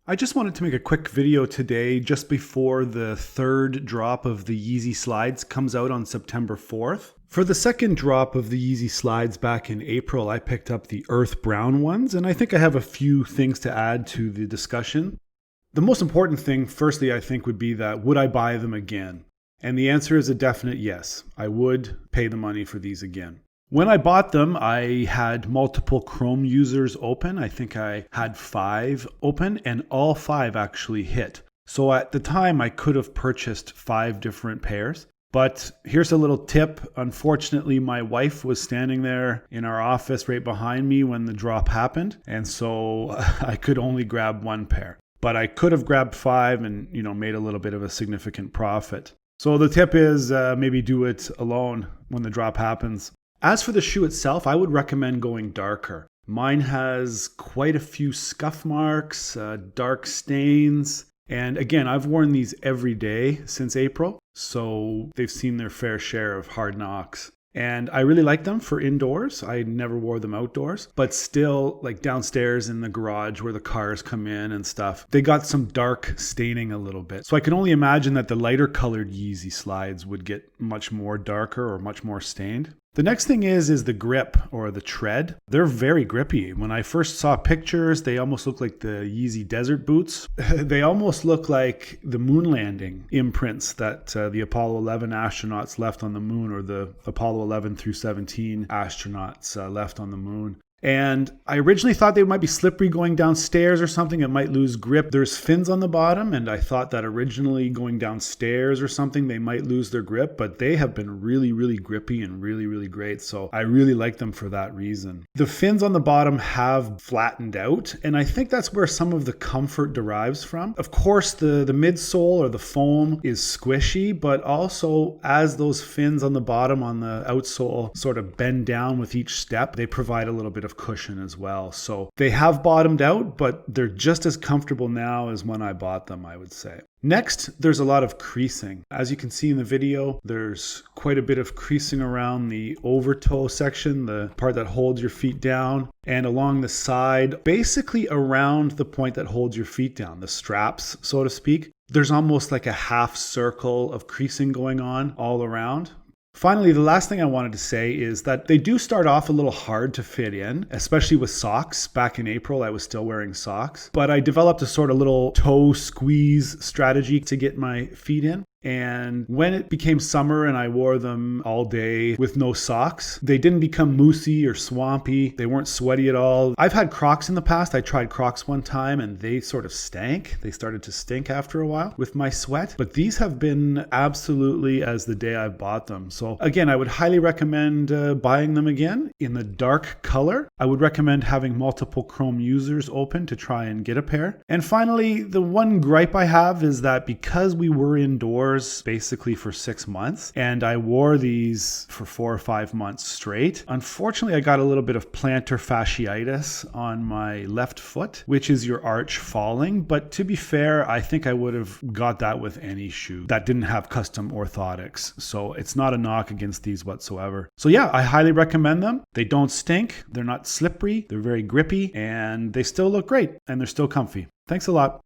I just wanted to make a quick video today just before the third drop of the Yeezy slides comes out on September 4th. For the second drop of the Yeezy slides back in April, I picked up the earth brown ones, and I think I have a few things to add to the discussion. The most important thing, firstly, I think would be that would I buy them again? And the answer is a definite yes. I would pay the money for these again. When I bought them, I had multiple Chrome users open. I think I had 5 open, and all 5 actually hit. So at the time, I could have purchased 5 different pairs. But here's a little tip. Unfortunately, my wife was standing there in our office right behind me when the drop happened. And so I could only grab 1 pair. But I could have grabbed 5 and, made a little bit of a significant profit. So the tip is maybe do it alone when the drop happens. As for the shoe itself, I would recommend going darker. Mine has quite a few scuff marks, dark stains. And again, I've worn these every day since April, so they've seen their fair share of hard knocks. And I really like them for indoors. I never wore them outdoors, but still, like downstairs in the garage where the cars come in and stuff, they got some dark staining a little bit. So I can only imagine that the lighter colored Yeezy slides would get much more darker or much more stained. The next thing is the grip or the tread. They're very grippy. When I first saw pictures, they almost look like the Yeezy desert boots. They almost look like the moon landing imprints that the Apollo 11 astronauts left on the moon, or the Apollo 11 through 17 astronauts left on the moon. And I originally thought they might be slippery going downstairs or something. It might lose grip. There's fins on the bottom, and I thought that originally going downstairs or something, they might lose their grip, but they have been really, really grippy and really, really great. So I really like them for that reason. The fins on the bottom have flattened out, and I think that's where some of the comfort derives from. Of course, the midsole or the foam is squishy, but also as those fins on the bottom on the outsole sort of bend down with each step, they provide a little bit of cushion as well. So they have bottomed out, but they're just as comfortable now as when I bought them, I would say. Next, there's a lot of creasing. As you can see in the video, there's quite a bit of creasing around the overtoe section, the part that holds your feet down, and along the side, basically around the point that holds your feet down, the straps, so to speak. There's almost like a half circle of creasing going on all around. Finally, the last thing I wanted to say is that they do start off a little hard to fit in, especially with socks. Back in April, I was still wearing socks, but I developed a sort of little toe squeeze strategy to get my feet in. And when it became summer and I wore them all day with no socks, they didn't become moosey or swampy. They weren't sweaty at all. I've had Crocs in the past. I tried Crocs one time and they sort of stank. They started to stink after a while with my sweat. But these have been absolutely as the day I bought them. So again, I would highly recommend buying them again in the dark color. I would recommend having multiple Chrome users open to try and get a pair. And finally, the one gripe I have is that because we were indoors basically for 6 months, and I wore these for 4 or 5 months straight. Unfortunately, I got a little bit of plantar fasciitis on my left foot, which is your arch falling. But to be fair, I think I would have got that with any shoe that didn't have custom orthotics. So it's not a knock against these whatsoever. So yeah, I highly recommend them. They don't stink. They're not slippery. They're very grippy, and they still look great, and they're still comfy. Thanks a lot.